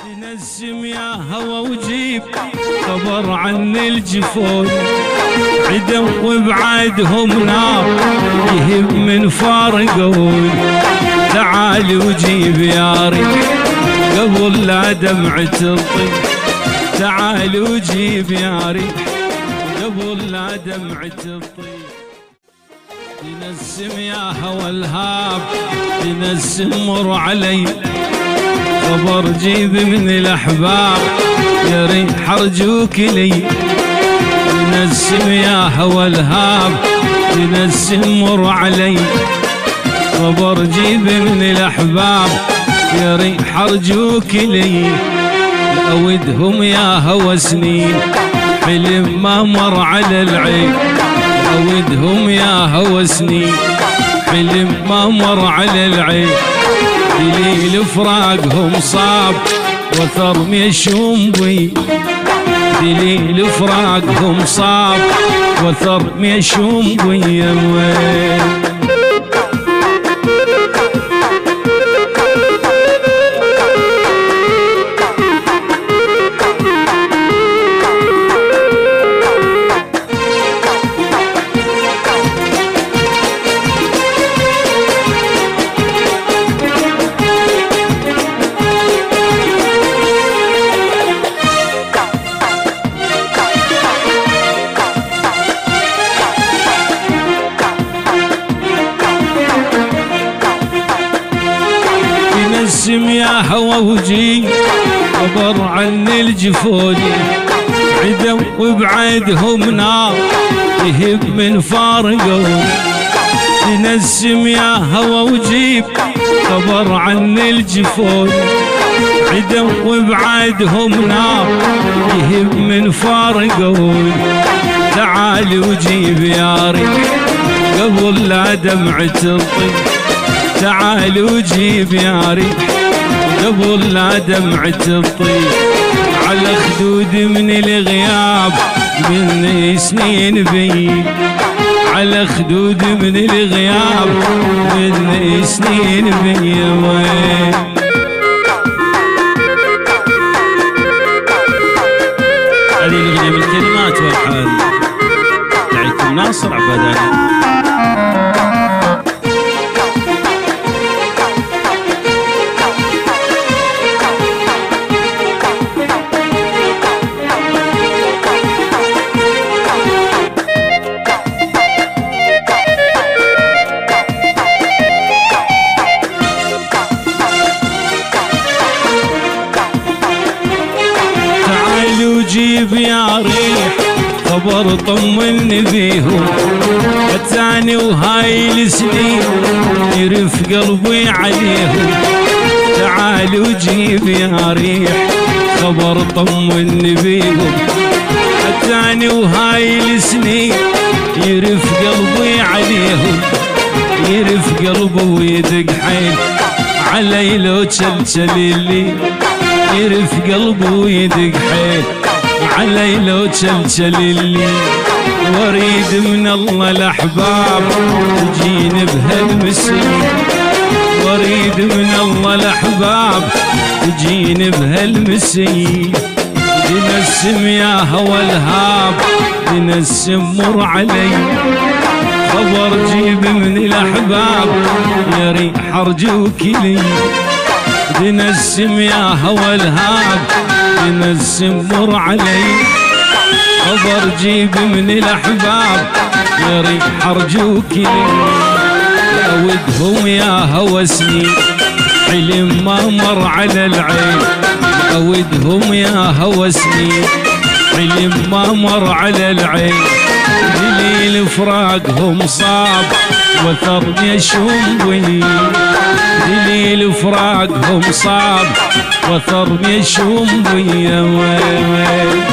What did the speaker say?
تنسم يا هوى وجيب خبر عن الجفون، عدم وبعدهم نار يهب من فارقون. تعال وجيب يا ريت قبل لا دمعة تطيب، تعال وجيب يا ريت قبل لا دمعة تطيب. تنسم يا هوى الهاب تنسم مر علي خبر جيب من الأحباب يا ريح أرجوك لي. تنسم يا هوى الهاب تنسم مر علي خبر جيب من الأحباب يا ريح أرجوك لي. أودهم يا هوى سنين حلم ما مر على العين، أودهم يا هوى سنين حلم ما مر على العين. دليل فراقهم صعب وثر ميشوم بي، دليل فراقهم صعب وثر ميشوم بي يا وين. تنسم يا هوى وجي خبر عن الجفون، عدم وبعدهم نار يهب من فارقهم. تنسم يا هوى وجيب خبر عن الجفون، عدم وبعدهم نار يهب من فارقهم. تعال وجيب يا ريت قبل لا دمعة تطيب، تعال وجيب يا ريت قبل لا دمعة تطيب. على خدود من الغياب من سنين بي، على خدود من الغياب من سنين بي وين. هذه الأغنية من الكلمات والحال دعيكم ناصر عباداني. جيب يا ريح خبر طمني بيهم، فتاني وهاي السنين يرف قلبي عليهم. تعال وجيب يا ريح خبر طمني بيهم، فتاني وهاي السنين يرف قلبي عليهم. يرف قلبي ويدق حيل علي لو تشلشلي، يرف قلبي ويدق حيل علي لو تشلشلي. واريد من الله الأحباب تجيني بهالمسية، واريد من الله الأحباب تجيني بهالمسية. تنسم يا هوى الهاب تنسم مر علي خبر جيب من الأحباب يا ريح أرجوك لي. تنسم يا هوى الهاب تنسم مر علي خبر جيب من الأحباب يا ريح أرجوك لي. أودهم يا هوى سنين حلم ما مر على العين، أودهم يا هوى سنين حلم ما مر على العين. دليل فراقهم صعب وثر يشوم بي، دليل فراقهم صعب وثر يشوم بي وين.